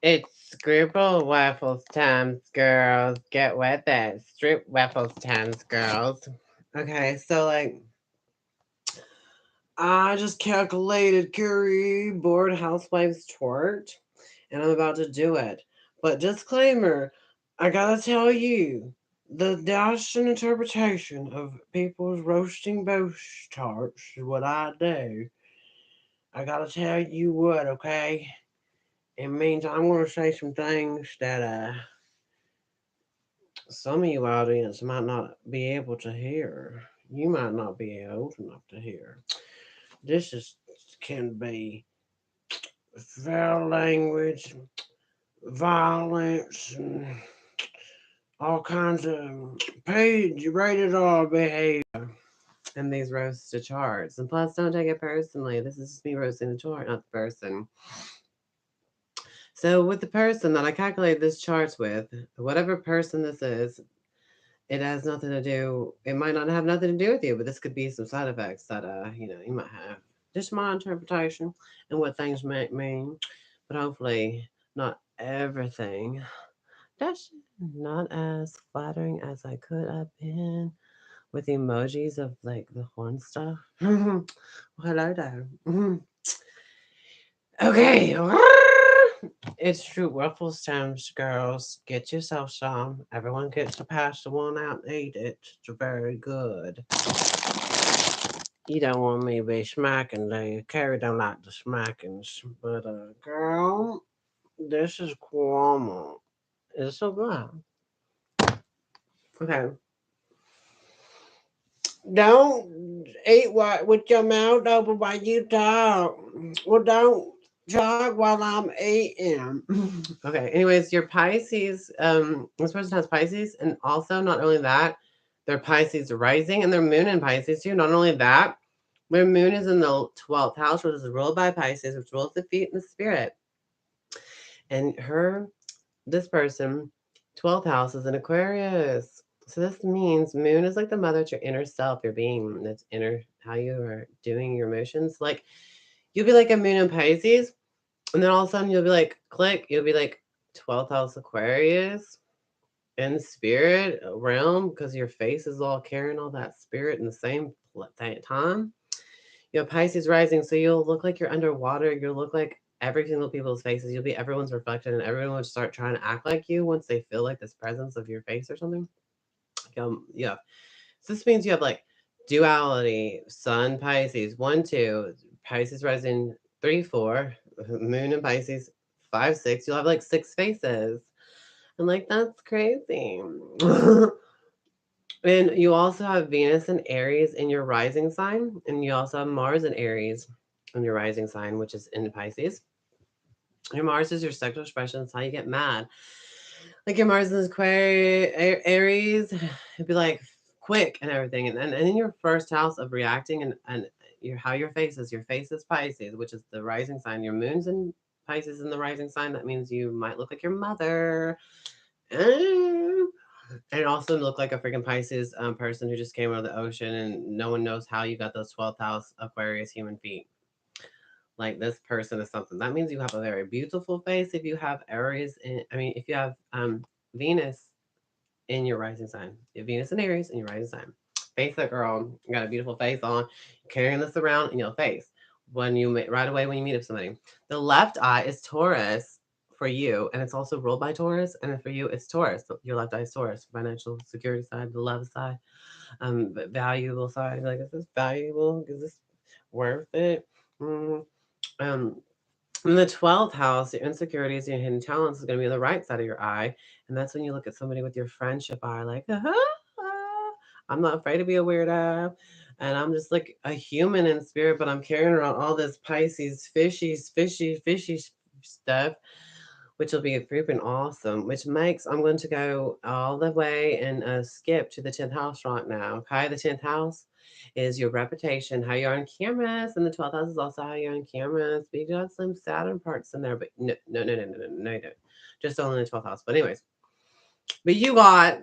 It's scribble waffles times, girls. Get with it. Strip waffles times, girls. Okay, so like I just calculated Carrie bored housewife's chart, and I'm about to do it. But disclaimer, I gotta tell you, the Dashton interpretation of people's roasting boast charts is what I do. I gotta tell you what, okay? It means I'm gonna say some things that some of you audience might not be able to hear. You might not be old enough to hear. This is can be foul language, violence, and all kinds of page rated R behavior in these roasted charts. And plus, don't take it personally. This is just me roasting the chart, not the person. So, with the person that I calculated this charts with, whatever person this is, it has nothing to do. It might not have nothing to do with you, but this could be some side effects that you might have. Just my interpretation and what things might mean, but hopefully not everything. That's not as flattering as I could have been with emojis of like the horn stuff. Hello there. Okay. It's true. Ruffles times, girls. Get yourself some. Everyone gets to pass the one out and eat it. It's very good. You don't want me to be smacking, do you? Carrie don't like the smackings. But, girl, this is Cuomo. It's so good. Okay. Don't eat what with your mouth open while you talk. Well, don't talk while I'm eating. Okay. Anyways, your Pisces. This person has Pisces, and also not only that, their Pisces rising and their moon in Pisces too. Not only that, their moon is in the 12th house, which is ruled by Pisces, which rules the feet and the spirit. And this person, 12th house is in Aquarius. So this means moon is like the mother to your inner self, your being, that's inner, how you are doing your emotions. Like you'll be like a moon in Pisces, and then all of a sudden you'll be like, click, you'll be like 12th house Aquarius in spirit realm because your face is all carrying all that spirit in the same time. You have Pisces rising, so you'll look like you're underwater. You'll look like every single people's faces. You'll be everyone's reflection, and everyone will start trying to act like you once they feel like this presence of your face or something. Yeah. So this means you have like duality, Sun, Pisces, 1, 2, Pisces rising 3, 4, Moon in Pisces 5, 6. You'll have like 6 faces, and like that's crazy. And you also have Venus and Aries in your rising sign, and you also have Mars and Aries in your rising sign, which is in Pisces. Your Mars is your sexual expression. It's how you get mad. Like your Mars is Aries, it'd be like quick and everything. And in your first house of reacting and how your face is Pisces, which is the rising sign. Your moon's in Pisces in the rising sign. That means you might look like your mother. Eh. And also look like a freaking Pisces person who just came out of the ocean and no one knows how you got those 12th house Aquarius human feet. Like this person is something. That means you have a very beautiful face if you have Aries if you have Venus in your rising sign. You have Venus and Aries in your rising sign. Face it, girl. You got a beautiful face on. Carrying this around in your face right away when you meet up somebody. The left eye is Taurus for you, and it's also ruled by Taurus. And for you, it's Taurus. So your left eye is Taurus, financial security side, the love side, valuable side. Like, is this valuable? Is this worth it? Mm. Um, in the 12th house, your insecurities, your hidden talents is going to be on the right side of your eye. And that's when you look at somebody with your friendship eye, like, I'm not afraid to be a weirdo. And I'm just like a human in spirit, but I'm carrying around all this Pisces, fishy stuff, which will be freaking awesome. Which makes, I'm going to go all the way and skip to the 10th house right now. Okay, the 10th house is your reputation, how you are on cameras, and the 12th house is also how you're on cameras. But you got some Saturn parts in there, but no, you don't. Just only the 12th house. But anyways, but you got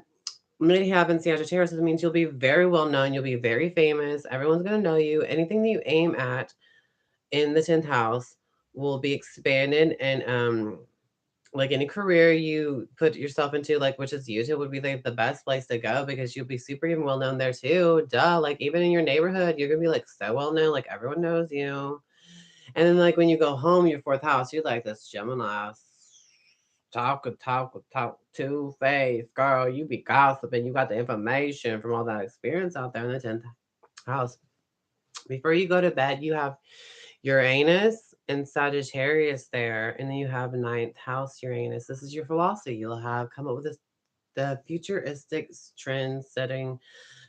Midheaven and Sagittarius. It means you'll be very well known. You'll be very famous. Everyone's gonna know you. Anything that you aim at in the 10th house will be expanded and like any career you put yourself into, like which is YouTube, would be like the best place to go because you'll be super even well known there too. Duh. Like even in your neighborhood, you're gonna be like so well known, like everyone knows you. And then like when you go home, your fourth house, you're like this Gemini. Talk, two face girl. You be gossiping. You got the information from all that experience out there in the 10th house. Before you go to bed, you have Uranus and Sagittarius there, and then you have ninth house Uranus. This is your philosophy. You'll have come up with this the futuristic trend setting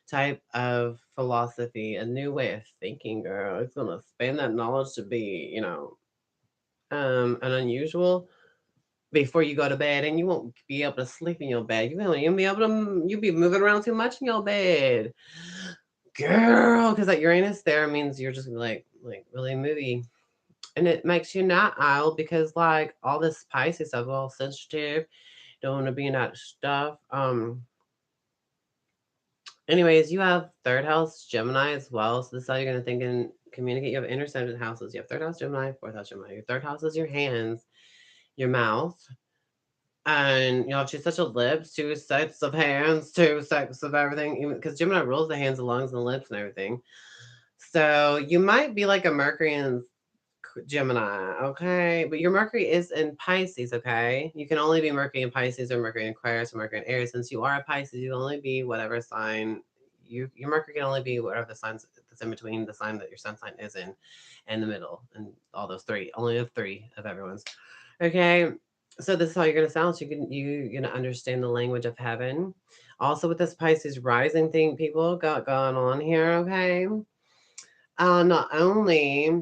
type of philosophy, a new way of thinking, girl. It's gonna expand that knowledge to be, an unusual before you go to bed, and you won't be able to sleep in your bed. You'll be able to you'll be moving around too much in your bed. Girl, because that Uranus there means you're just like really moody. And it makes you not idle because like all this Pisces stuff, all sensitive, don't want to be in that stuff. Anyways, you have third house Gemini as well. So this is how you're gonna think and communicate. You have intercedent houses. You have third house Gemini, fourth house Gemini. Your third house is your hands, your mouth, and you have two sets of lips, two sets of hands, two sets of everything. Even because Gemini rules the hands, the lungs, and the lips and everything. So you might be like a Mercury and Gemini, okay? But your Mercury is in Pisces, okay? You can only be Mercury in Pisces or Mercury in Aquarius or Mercury in Aries. Since you are a Pisces, you can only be whatever sign your Mercury can only be whatever the signs that's in between the sign that your sun sign is in and the middle and all those three. Only of three of everyone's. Okay. So this is how you're gonna sound. So you're gonna understand the language of heaven. Also with this Pisces rising thing people got going on here, okay? Not only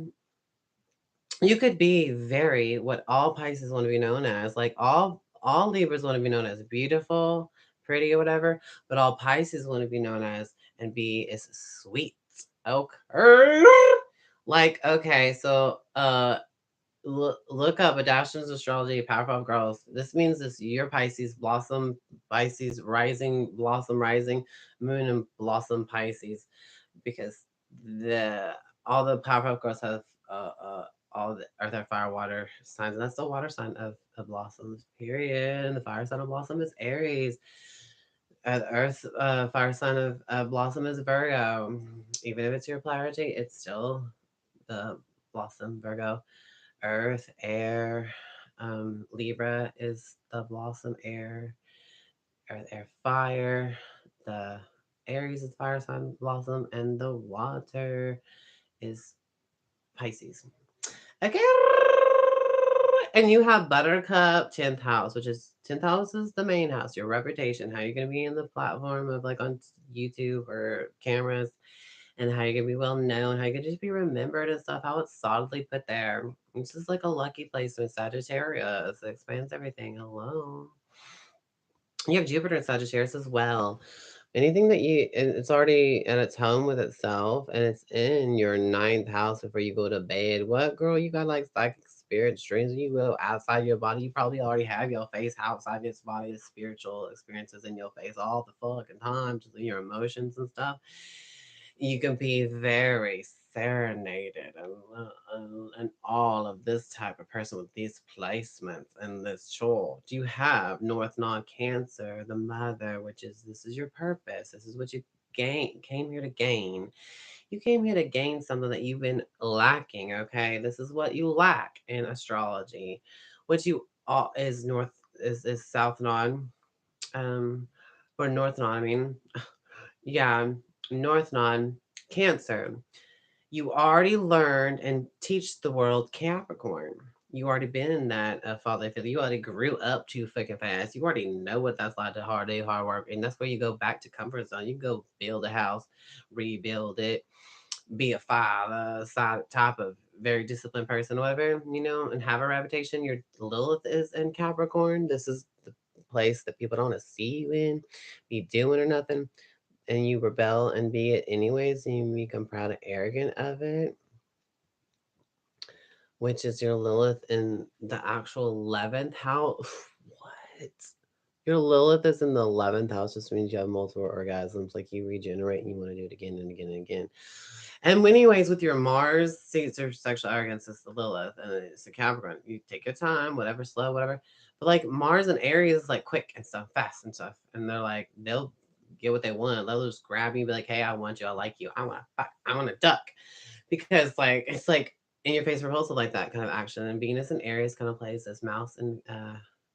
you could be very what all Pisces want to be known as. Like all Libras want to be known as beautiful, pretty, or whatever. But all Pisces want to be known as and be is sweet. Okay. Like okay, so look up a Dashton's astrology, Powerful Girls. This means this year Pisces blossom, Pisces rising, blossom rising, moon and blossom Pisces, because the all the Powerpuff Girls have all the earth, air, fire, water signs, and that's the water sign of blossoms. Period. And the fire sign of blossom is Aries. The earth fire sign of blossom is Virgo. Even if it's your polarity, it's still the blossom Virgo. Earth, air, Libra is the blossom air. Earth, air, fire. The Aries is fire sign blossom, and the water is Pisces. Okay. And you have Buttercup 10th house, which is 10th house is the main house, your reputation, how you're going to be in the platform of like on YouTube or cameras, and how you're going to be well known, how you can just be remembered and stuff, how it's solidly put there. It's just like a lucky placement, Sagittarius. It expands everything. Hello. You have Jupiter in Sagittarius as well. Anything that it's already at its home with itself and it's in your ninth house before you go to bed. What girl, you got like psychic spirit streams when you go outside your body. You probably already have your face outside this body, the spiritual experiences in your face all the fucking time, just in your emotions and stuff. You can be very serenaded and all of this type of person with these placements and this chore. You have North Node Cancer, the mother, which is this is your purpose. This is what you came here to gain. You came here to gain something that you've been lacking. Okay, this is what you lack in astrology. What you all is North is South Node, um, or North Node. I mean, yeah, North Node Cancer. You already learned and teach the world Capricorn. You already been in that fatherly figure. You already grew up too fucking fast. You already know what that's like to hard day, hard work. And that's where you go back to comfort zone. You go build a house, rebuild it, be a father, side type of very disciplined person, whatever, and have a reputation. Your Lilith is in Capricorn. This is the place that people don't want to see you in, be doing or nothing, and you rebel and be it anyways, and you become proud and arrogant of it, which is your Lilith in the actual 11th house. What? Your Lilith is in the 11th house, just means you have multiple orgasms, like you regenerate and you want to do it again and again and again. And anyways, with your Mars, see, it's your sexual arrogance, it's the Lilith, and it's the Capricorn. You take your time, whatever, slow, whatever. But like Mars and Aries is like quick and stuff, fast and stuff. And they're like, they'll get what they want. They'll just grab you and be like, hey, I want you, I like you, I want to fuck, I want to duck. Because like, it's like in your face proposal, like that kind of action. And Venus and Aries kind of plays this mouse and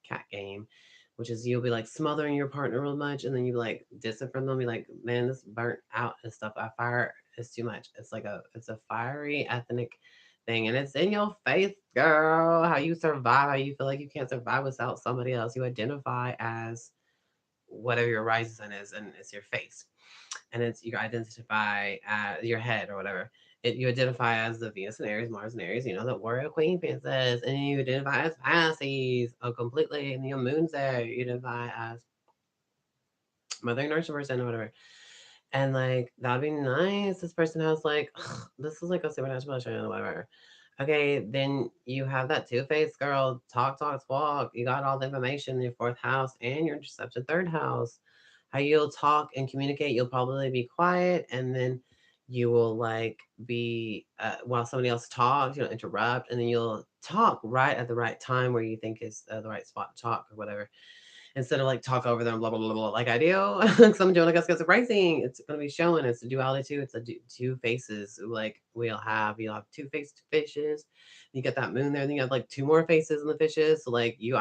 cat game, which is you'll be like smothering your partner real much, and then you like distant from them, be like, man, this burnt out and stuff. I fire is too much. It's a fiery ethnic thing, and it's in your face, girl. How you survive, how you feel like you can't survive without somebody else. You identify as whatever your rising sign is, and it's your face, and it's you identify as your head or whatever. You identify as the Venus and Aries, Mars and Aries, you know, the warrior queen princess, and you identify as Pisces, oh, completely, and your moon's there. You identify as mother nurture person or whatever. And like that'd be nice. This person has like this is like a supernatural or whatever. Okay, then you have that two-faced girl, talk, talk, walk. You got all the information in your fourth house and your interception third house. How you'll talk and communicate, you'll probably be quiet, and then you will like be while somebody else talks, you'll interrupt, and then you'll talk right at the right time where you think is the right spot to talk or whatever, instead of like talk over them, blah blah blah, blah like I do. Because I'm doing like us rising. It's gonna be showing. It's a duality too. It's a two faces. Like you'll have two faced fishes. You get that moon there, and then you have like two more faces in the fishes. So like you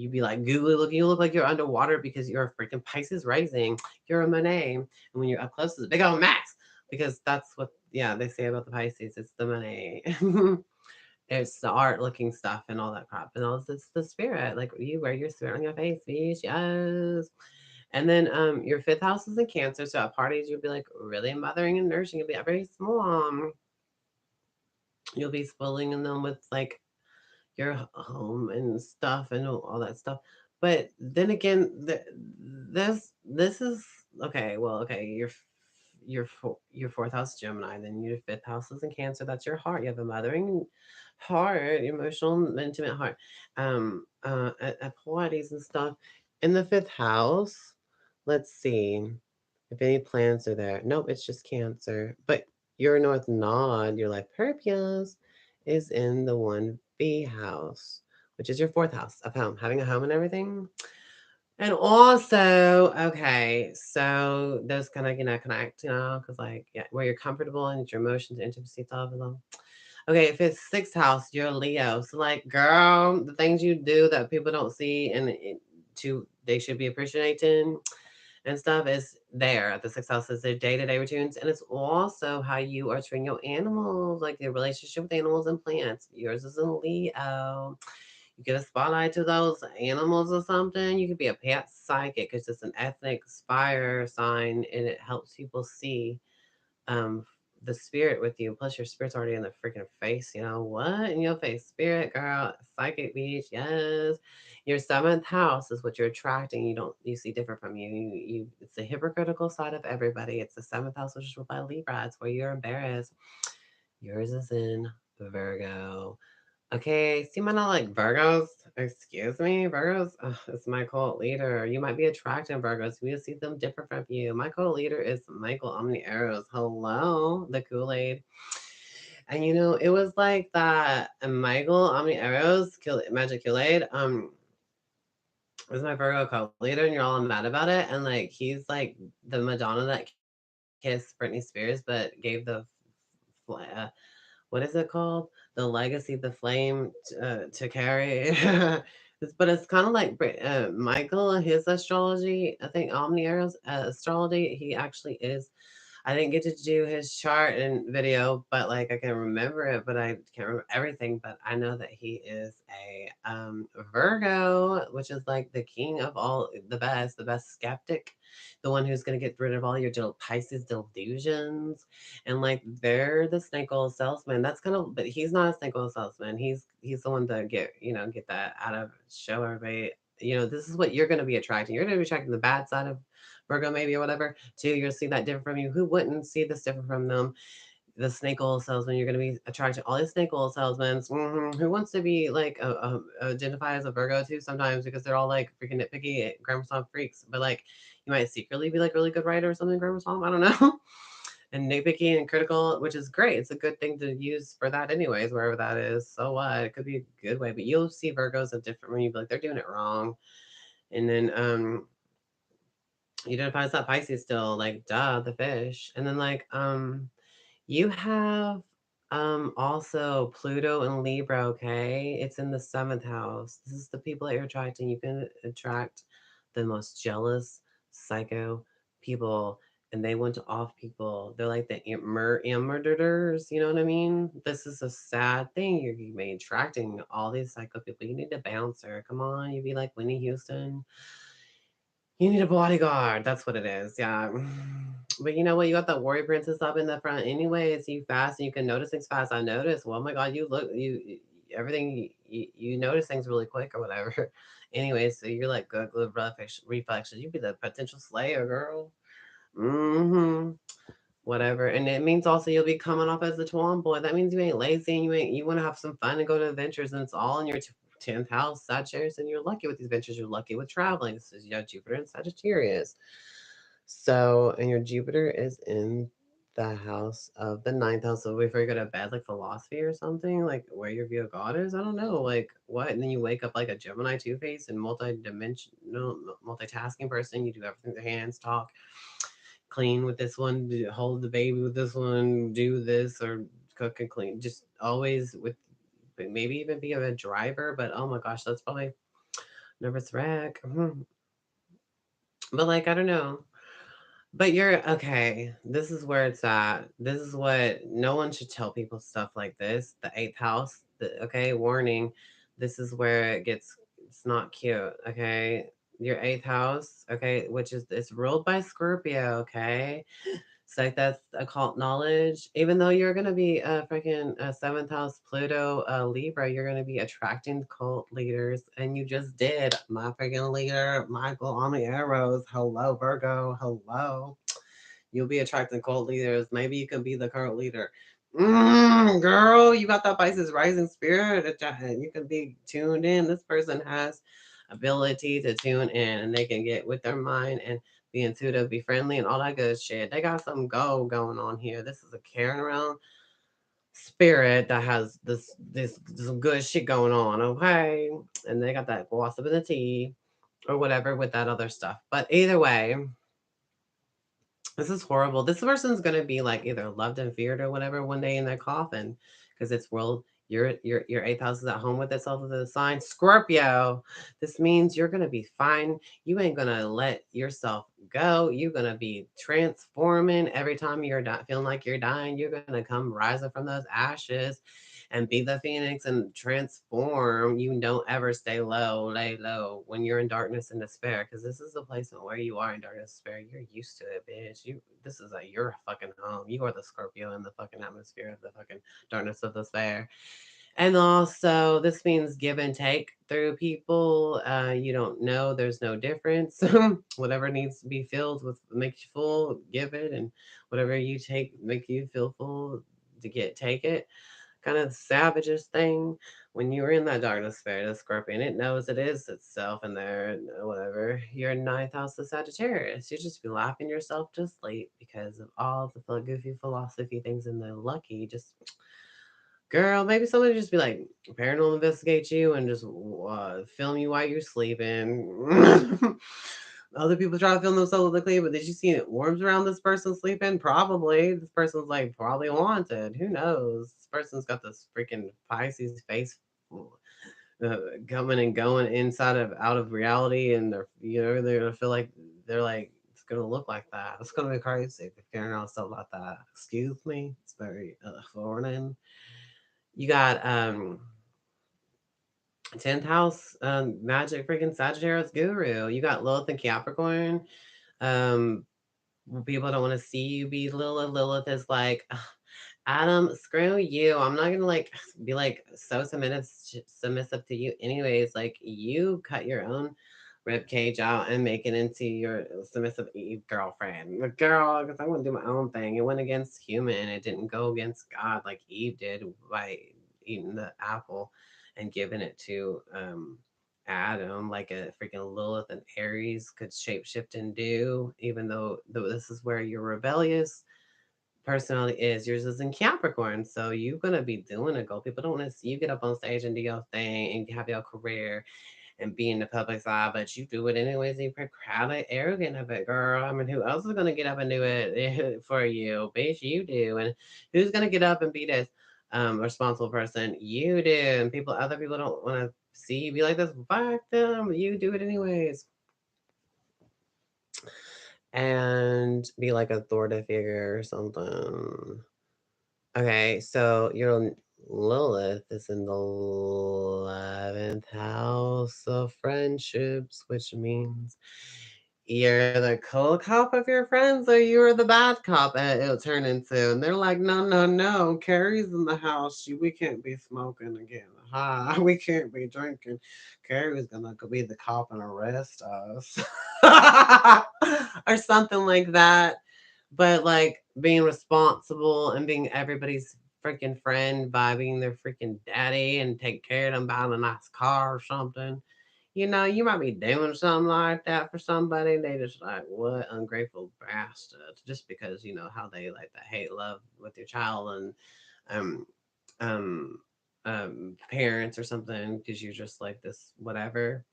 be like googly looking. You look like you're underwater because you're a freaking Pisces rising. You're a Monet, and when you're up close, it's a big old Max. Because that's what they say about the Pisces. It's the Monet. It's the art looking stuff and all that crap. And all this is the spirit. Like you wear your spirit on your face, bitch. Yes. And then your fifth house is in Cancer. So at parties you'll be like really mothering and nursing. You'll be very small. You'll be spoiling them with like your home and stuff and all that stuff. But then again, this is okay. Well, okay, your fourth house Gemini, then your fifth house is in Cancer. That's your heart. You have a mothering heart, emotional, intimate heart. At Pilates and stuff. In the fifth house, let's see if any planets are there. Nope, it's just Cancer. But your North Node, your life purpose, is in the 1B house, which is your fourth house of home, having a home and everything. And also, okay, so those kind of, connect, because like, yeah, where you're comfortable and your emotions, intimacy, stuff. Okay, if it's sixth house, you're a Leo. So like, girl, the things you do that people don't see and they should be appreciating and stuff is there at the sixth house is their day-to-day routines, and it's also how you are treating your animals, like your relationship with animals and plants. Yours is in Leo. You get a spotlight to those animals or something. You could be a pet psychic because it's an ethnic fire sign, and it helps people see um the spirit with you. Plus, your spirit's already in the freaking face. You know what? In your face, spirit girl, psychic beach. Yes, your seventh house is what you're attracting. You see different from you. It's the hypocritical side of everybody. It's the seventh house, which is ruled by Libra. It's where you're embarrassed. Yours is in Virgo. Okay, see, might not like Virgos. Excuse me, Virgos. Ugh, it's my cult leader. You might be attracting Virgos. We see them different from you. My cult leader is Michael Omni Arrows. Hello, the Kool Aid. And it was like that. Michael Omni Arrows, Magic Kool Aid. Was my Virgo cult leader, and you're all mad about it. And like, he's like the Madonna that kissed Britney Spears, but gave the what is it called? The legacy, the flame to Carrie. But it's kind of like Michael and his astrology. I think Omni Arrow's astrology. He actually is. I didn't get to do his chart and video, but like I can remember it, but I can't remember everything. But I know that he is a Virgo, which is like the king of all the best skeptic, the one who's gonna get rid of all your Pisces delusions, and like they're the snake oil salesman. That's kind of, but he's not a snake oil salesman. He's the one to get that out of show everybody. This is what you're gonna be attracting. You're gonna be attracting the bad side of Virgo maybe or whatever too. You'll see that different from you. Who wouldn't see this different from them? the snake oil salesman. You're going to be attracting all these snake oil salesmen. Who wants to be like identify as a Virgo too sometimes because they're all like freaking nitpicky grammar song freaks. But like you might secretly be like really good writer or something grammar song. I don't know. And nitpicky and critical, which is great. It's a good thing to use for that anyways, wherever that is. So what? It could be a good way, but you'll see Virgos a different when you be like they're doing it wrong. And then you identify as that Pisces still, like duh, the fish. And then like you have also Pluto and Libra, okay? It's in the seventh house. This is the people that you're attracting. You can attract the most jealous, psycho people, and they want to off people. They're like the murderers, you know what I mean? This is a sad thing. You may be attracting all these psycho people. You need a bouncer. Come on, you be like Whitney Houston. You need a bodyguard. That's what it is. Yeah. But you know what? You got that warrior princess up in the front anyways. You fast and you can notice things fast. I noticed. Well, oh my God, you look, everything, you notice things really quick or whatever. Anyway, so you're like good reflection. You be the potential slayer, girl. Mm-hmm. Whatever. And it means also you'll be coming off as a tomboy. That means you ain't lazy and you want to have some fun and go to adventures, and it's all in your 10th house, Sagittarius, and you're lucky with these ventures. You're lucky with traveling. This is, you have Jupiter and Sagittarius. So, and your Jupiter is in the house of the ninth house. So before you go to bed, like philosophy or something, like where your view of God is, I don't know, like what? And then you wake up like a Gemini two-face and multi-dimensional, multitasking person. You do everything with your hands, talk, clean with this one, hold the baby with this one, do this or cook and clean. Just always with, maybe even be a driver. But oh my gosh, that's probably nervous wreck. But like, I don't know. But you're okay. This is where it's at. This is what no one should tell people stuff like this. The eighth house. Okay, warning. This is where it gets. It's not cute. Okay, your eighth house. Okay, which is it's ruled by Scorpio. Okay, so like that's occult knowledge. Even though you're gonna be a freaking seventh house Pluto Libra, you're gonna be attracting cult leaders, and you just did. My freaking leader, Michael on the arrows. Hello, Virgo. Hello. You'll be attracting cult leaders. Maybe you can be the cult leader. Girl, you got that Pisces rising spirit. You can be tuned in. This person has ability to tune in, and they can get with their mind and be intuitive, be friendly, and all that good shit. They got some go going on here. This is a carrying around spirit that has this some good shit going on. Okay, and they got that tea or whatever with that other stuff. But either way, this is horrible. This person's gonna be like either loved and feared or whatever one day in their coffin, because it's world. Your eighth house is at home with itself with the sign Scorpio. This means you're gonna be fine. You ain't gonna let yourself go. You're gonna be transforming every time you're feeling like you're dying. You're gonna come rising from those ashes and be the phoenix and transform. You don't ever stay low, lay low when you're in darkness and despair, because this is the place where you are in darkness and despair. You're used to it, bitch. This is your fucking home. You are the Scorpio in the fucking atmosphere of the fucking darkness of despair. And also, this means give and take through people. You don't know, there's no difference. Whatever needs to be filled with, make you full, give it. And whatever you take, make you feel full take it. Kind of savagest thing when you were in that darkness sphere, the Scorpion, it knows it is itself in there, whatever. Your ninth house of Sagittarius, you just be laughing yourself to sleep because of all the goofy philosophy things in the lucky. Just girl, maybe somebody just be like paranormal investigate you and just film you while you're sleeping. Other people try to film themselves with the clean, but did you see worms around this person sleeping? Probably. This person's like probably haunted. Who knows? This person's got this freaking Pisces face coming and going inside of out of reality, and they're gonna feel like they're like it's gonna look like that. It's gonna be crazy if you're figuring out stuff like that. Excuse me. It's very foreign. You got 10th house magic freaking Sagittarius guru. You got Lilith and Capricorn. Um, People don't want to see you be Lilith. Lilith is like, Adam, screw you. I'm not gonna like be like so submissive to you anyways. Like you cut your own rib cage out and make it into your submissive Eve girlfriend. The girl, because I want to do my own thing. It went against human. It didn't go against God like Eve did by eating the apple and giving it to Adam, like a freaking Lilith and Aries could shapeshift and do, even though this is where your rebellious personality is. Yours is in Capricorn, so you're gonna be doing it, girl. People don't want to see you get up on stage and do your thing and have your career and be in the public eye, but you do it anyways. You're proud and arrogant of it, girl. I mean, who else is gonna get up and do it for you, bitch? You do. And who's gonna get up and be this responsible person? You do. And other people don't want to see you be like this. Fuck them. You do it anyways. And be like a authoritative figure or something. Okay, so your Lilith is in the 11th house of friendships, which means you're the cool cop of your friends or you're the bad cop, it'll turn into. And they're like, no, no, no, Carrie's in the house. We can't be smoking again. We can't be drinking. Carrie's gonna be the cop and arrest us. Or something like that. But like being responsible and being everybody's freaking friend by being their freaking daddy and take care of them, buying a nice car or something. You might be doing something like that for somebody. They just like, what ungrateful bastards. Just because how they like the hate love with your child and um um parents or something, because you're just like this whatever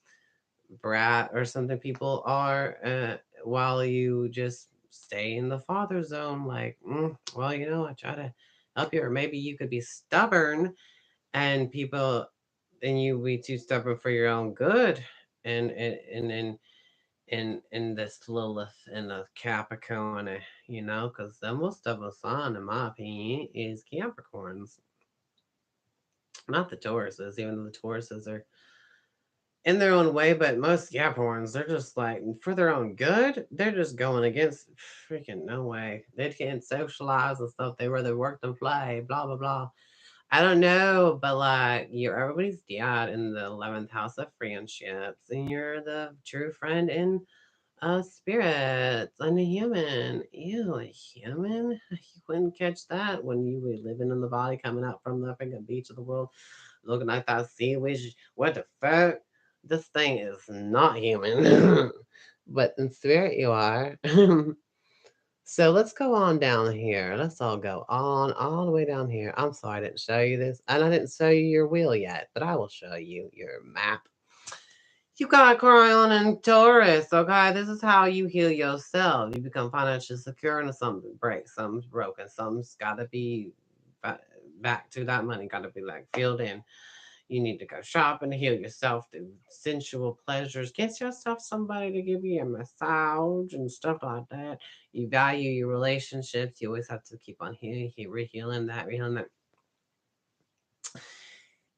brat or something people are, while you just stay in the father zone, like, well, I try to help you. Or maybe you could be stubborn and people and you be too stubborn for your own good. And this Lilith and the Capricorn, because the most of a sign, in my opinion, is Capricorns, not the Tauruses, even though the Tauruses are in their own way, but most Capricorns, they're just like, for their own good, they're just going against freaking no way. They can't socialize and stuff. They rather work than play, blah, blah, blah. I don't know, but like, you're everybody's dad in the 11th house of friendships, and you're the true friend in spirits and a human. Ew, a human? You wouldn't catch that when you were living in the body coming out from the freaking beach of the world looking like that sea witch. What the fuck? This thing is not human. But in spirit you are. So let's go on down here. Let's all go on all the way down here. I'm sorry I didn't show you this. And I didn't show you your wheel yet, but I will show you your map. You got Chiron and Taurus, okay? This is how you heal yourself. You become financially secure and something breaks, something's broken, something's got to be back to that money, got to be like filled in. You need to go shopping to heal yourself through sensual pleasures. Get yourself somebody to give you a massage and stuff like that. You value your relationships. You always have to keep on healing, rehealing that, rehealing that.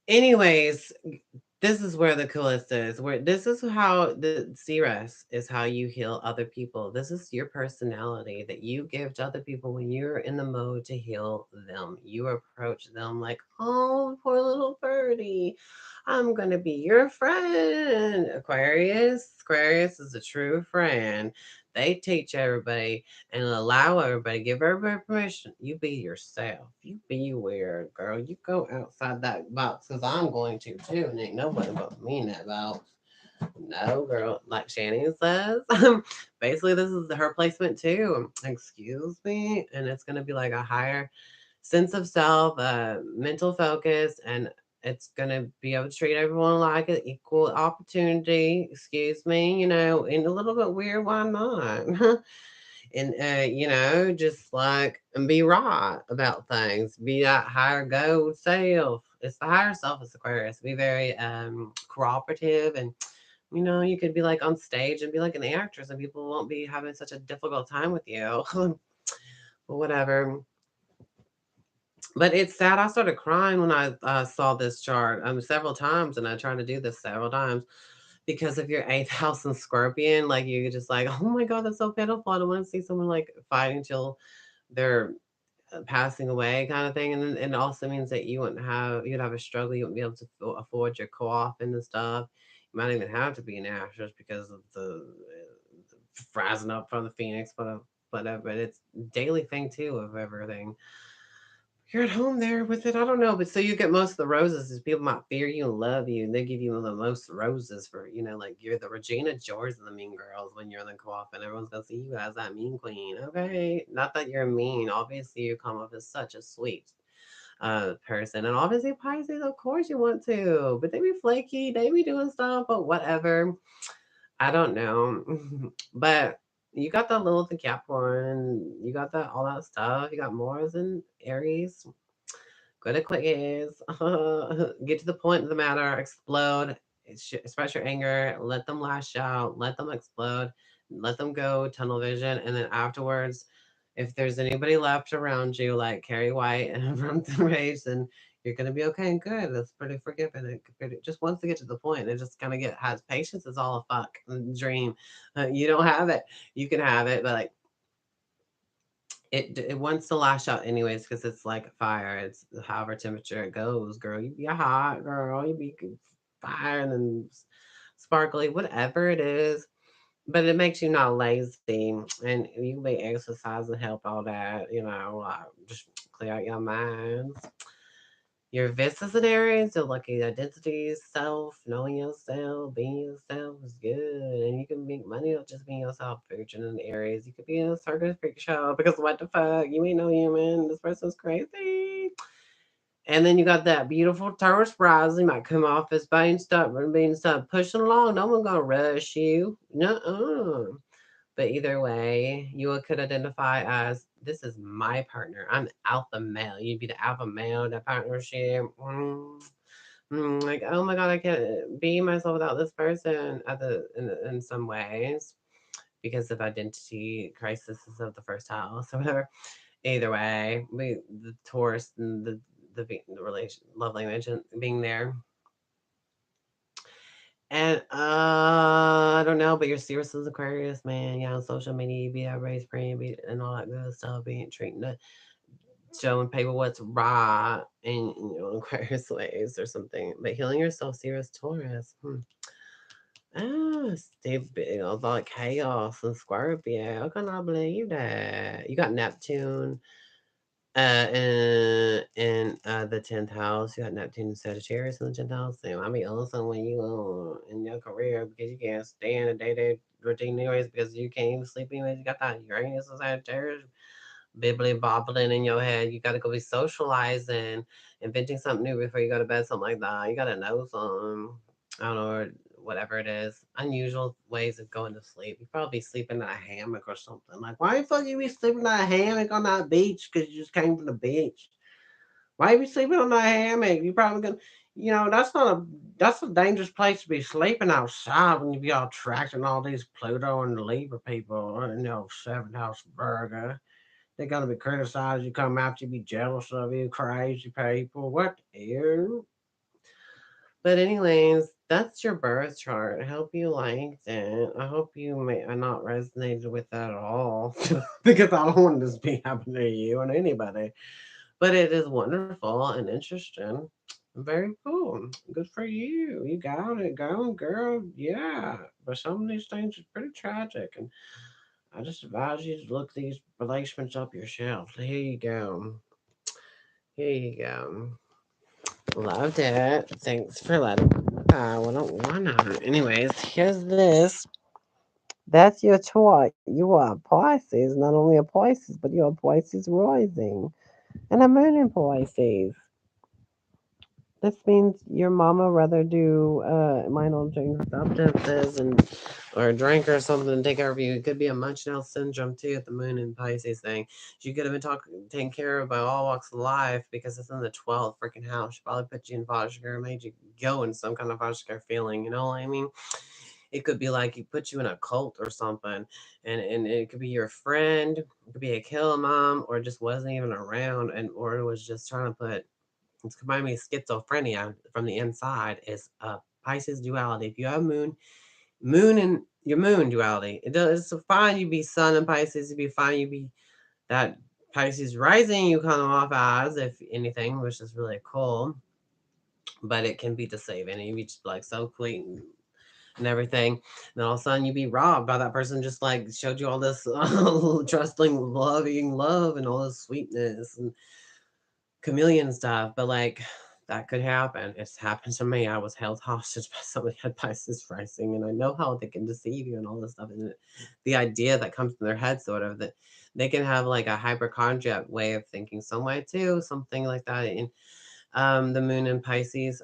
Anyways, this is where the coolest is. Where this is how the CRS is how you heal other people. This is your personality that you give to other people when you're in the mode to heal them. You approach them like, oh, poor little birdie. I'm gonna be your friend. Aquarius. Aquarius is a true friend. They teach everybody and allow everybody, give everybody permission. You be yourself. You be weird, girl. You go outside that box because I'm going to too. And ain't nobody but me in that box. No, girl. Like Shannon says, basically, this is her placement too. Excuse me. And it's going to be like a higher sense of self, mental focus, and it's gonna be able to treat everyone like an equal opportunity. Excuse me, and a little bit weird. Why not? And just like and be right about things. Be that higher goal self. It's the higher self is Aquarius. Be very cooperative and. You could be like on stage and be like an actress, and people won't be having such a difficult time with you. Whatever. But it's sad. I started crying when I saw this chart several times, and I tried to do this several times because of your eighth house and Scorpion. Like you just like, oh my god, that's so pitiful. I don't want to see someone like fighting till they're passing away, kind of thing. And then it also means that you'd have a struggle. You wouldn't be able to afford your co-op and the stuff. Might even have to be in ashes because of the rising up from the phoenix, but whatever. But it's daily thing too of everything. You're at home there with it. I don't know, but so you get most of the roses. Is people might fear you and love you, and they give you the most roses for like you're the Regina George of the Mean Girls when you're in the co-op, and everyone's gonna see you as that mean queen. Okay, not that you're mean. Obviously, you come off as such a sweet person, and obviously Pisces. Of course, you want to, but they be flaky. They be doing stuff, but whatever. I don't know, but you got that little the Capricorn. You got that all that stuff. You got Mars and Aries. Good at quiz. Get to the point of the matter. Explode. Express your anger. Let them lash out. Let them explode. Let them go. Tunnel vision. And then afterwards, if there's anybody left around you, like Carrie White from the race, then you're gonna be okay and good. That's pretty forgiving. It just wants to get to the point. It just kind of has patience. Is all a fuck dream. You don't have it. You can have it, but like it wants to lash out anyways because it's like fire. It's however temperature it goes, girl. You be a hot girl. You be fire and then sparkly, whatever it is. But it makes you not lazy, and you can be exercise and help all that. Just clear out your minds. Your Vistas and Aries, your lucky identity, self, knowing yourself, being yourself is good. And you can make money off just being yourself. Virgin and Aries, you could be in a circus freak show because what the fuck? You ain't no human. This person's crazy. And then you got that beautiful Taurus rising. Might come off as being stubborn, pushing along. No one gonna rush you. No. But either way, you could identify as this is my partner. I'm alpha male. You'd be the alpha male, that partnership. Like, oh my god, I can't be myself without this person in some ways because of identity crises of the first house or whatever. Either way, the Taurus and the relation love language and being there. And I don't know, but you're serious as Aquarius, man. Yeah, on social media, be that race friend, be and all that good stuff, being treating the showing people what's right in Aquarius ways or something. But healing yourself, serious Taurus. Stay big about chaos and Scorpio. I cannot believe that. You got Neptune in the 10th house. You got Neptune and Sagittarius in the 10th house. Sam, I mean, also when you in your career because you can't stay in a day-to-day routine anyways because you can't even sleep anyways. You got that Uranus and Sagittarius bibbly bobbling in your head. You got to go be socializing, inventing something new before you go to bed, something like that. You got to know some, I don't know, whatever it is, unusual ways of going to sleep. You probably sleeping in a hammock or something. Like, why the fuck you be sleeping in a hammock on that beach? Because you just came from the beach. Why you be sleeping on that hammock? You probably gonna, that's a dangerous place to be sleeping outside when you be all attracting all these Pluto and Libra people, seventh house Virgo. They're gonna be criticized. You come after you, be jealous of you, crazy people. What the hell? But anyways, that's your birth chart. I hope you liked it. I hope you may not resonated with that at all, because I don't want this to be happening to you and anybody. But it is wonderful and interesting. Very cool. Good for you. You got it going, girl. Yeah. But some of these things are pretty tragic, and I just advise you to look these relationships up yourself. Here you go. Here you go. Loved it. Thanks for letting me know. I don't wanna. Anyways, here's this. That's your chart. You are Pisces, not only a Pisces, but you're a Pisces rising and a moon in Pisces. This means your mama rather do minor substances and or drink or something and take care of you. It could be a Munchausen syndrome too at the moon and Pisces thing. She could have been taken care of by all walks of life because it's in the 12th freaking house. She probably put you in foster care, made you go in some kind of foster care feeling. You know what I mean? It could be like he put you in a cult or something, and it could be your friend, it could be a kill mom, or just wasn't even around, and or it was just trying to put it's combining me schizophrenia from the inside is a Pisces duality. If you have moon and your moon duality, it's fine. You be Sun and Pisces. You be fine. You be that Pisces rising. You come off as if anything, which is really cool. But it can be deceiving. And you be just like so clean. and everything. And then all of a sudden you be robbed by that person just like showed you all this trusting, loving love and all this sweetness and chameleon stuff. But like that could happen. It's happened to me. I was held hostage by somebody who had Pisces rising, and I know how they can deceive you and all this stuff. And the idea that comes in their head, sort of, that they can have like a hypochondriac way of thinking, some way too, something like that. And the moon in Pisces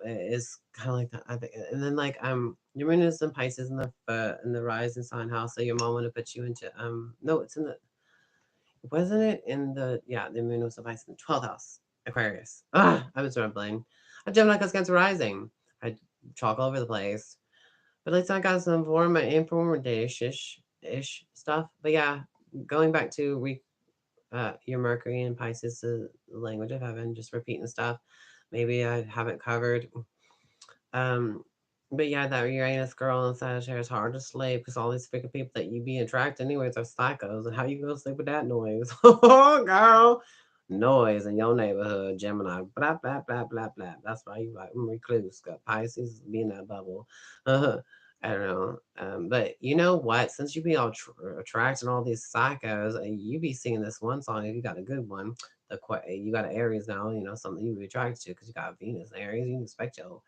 is kind of like that, I think. And then like your moon is in Pisces in the rising sign house, so your mom would have put you into no, it's in the, wasn't it in the, yeah, the moon was in Pisces in the 12th house, Aquarius. I was rambling. A Gemini cause Cancer rising. I chalk all over the place, but at least I got some informative-ish stuff. But yeah, going back to your Mercury in Pisces, the language of heaven, just repeating stuff. Maybe I haven't covered. Um, but yeah, that Uranus girl in Sagittarius hard to sleep because all these freaking people that you be attracted anyways are psychos. And how you gonna sleep with that noise? Oh, girl. Noise in your neighborhood, Gemini. Blah, blah, blah, blah, blah. That's why you like recluse. Got Pisces be in that bubble. I don't know. But you know what? Since you be all attracting all these psychos, you be singing this one song if you got a good one. You got an Aries now, you know, something you be attracted to because you got Venus and Aries. You can expect your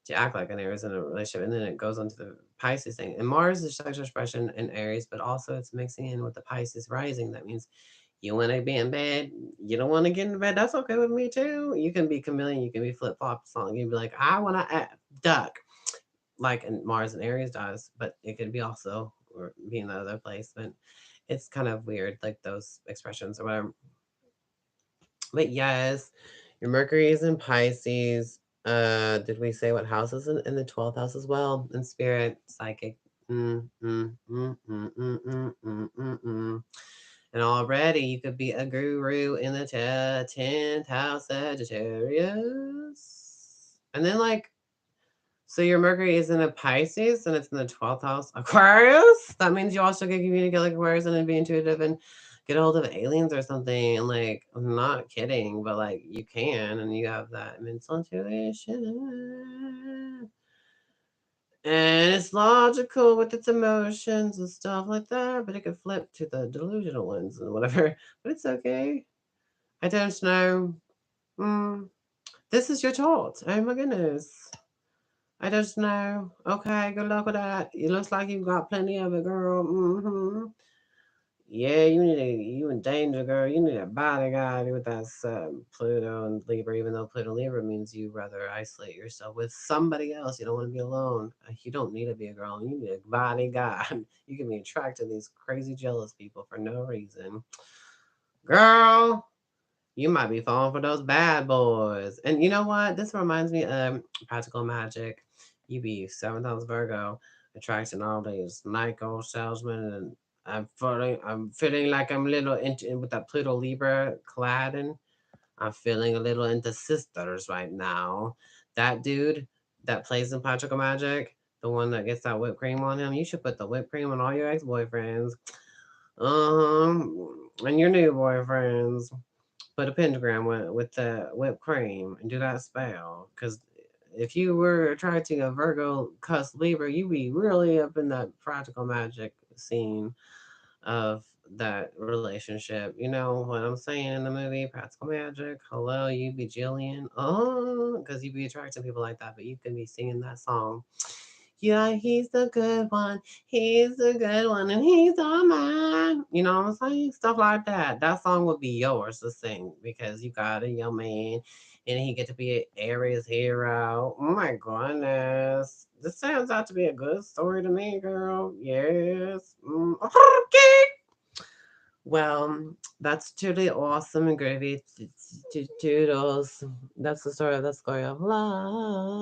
to act like an Aries in a relationship. And then it goes on to the Pisces thing. And Mars is sexual expression in Aries, but also it's mixing in with the Pisces rising. That means you want to be in bed. You don't want to get in bed. That's okay with me too. You can be chameleon. You can be flip flop song. You can be like, I want to duck, like in Mars and Aries does. But it could be also or be in the other place. But it's kind of weird, like those expressions or whatever. But yes, your Mercury is in Pisces. Did we say what house is in the 12th house as well? In spirit, psychic. Mm, mm, mm, mm, mm, mm, mm, mm, mm. And already you could be a guru in the 10th house, Sagittarius. And then like, so your Mercury is in a Pisces and it's in the 12th house, Aquarius. That means you also can communicate like Aquarius and then be intuitive and get a hold of aliens or something. And like, I'm not kidding, but like you can, and you have that mental intuition. And it's logical with its emotions and stuff like that, but it could flip to the delusional ones and whatever. But it's okay. I don't know. Mm, this is your thoughts. Oh my goodness. I don't know. Okay, good luck with that. It looks like you got plenty of it, girl. Yeah, you in danger, girl. You need a bodyguard with that Pluto and Libra. Even though Pluto and Libra means you rather isolate yourself with somebody else. You don't want to be alone. You don't need to be a girl. You need a bodyguard. You can be attracted to these crazy jealous people for no reason, girl. You might be falling for those bad boys. And you know what? This reminds me of practical magic. You be 7th house Virgo, attracting all these Nike salesmen, and I'm feeling like I'm a little into with that Pluto Libra cladding. I'm feeling a little into sisters right now. That dude that plays in practical magic, the one that gets that whipped cream on him, you should put the whipped cream on all your ex-boyfriends. And your new boyfriends, put a pentagram with the whipped cream and do that spell. Because if you were attracting a Virgo cuss Libra, you'd be really up in that practical magic scene of that relationship. You know what I'm saying in the movie Practical Magic? Hello, you be Jillian. Oh, because you be attracting people like that, but you can be singing that song. Yeah, he's the good one. He's the good one, and he's all mine. You know what I'm saying? Stuff like that. That song would be yours to sing because you got a young man, and he get to be an Aries hero. Oh my goodness, this sounds out to be a good story to me, girl. Yes. Okay. Well, that's totally awesome and gravy. Toodles. That's the story of the story of love.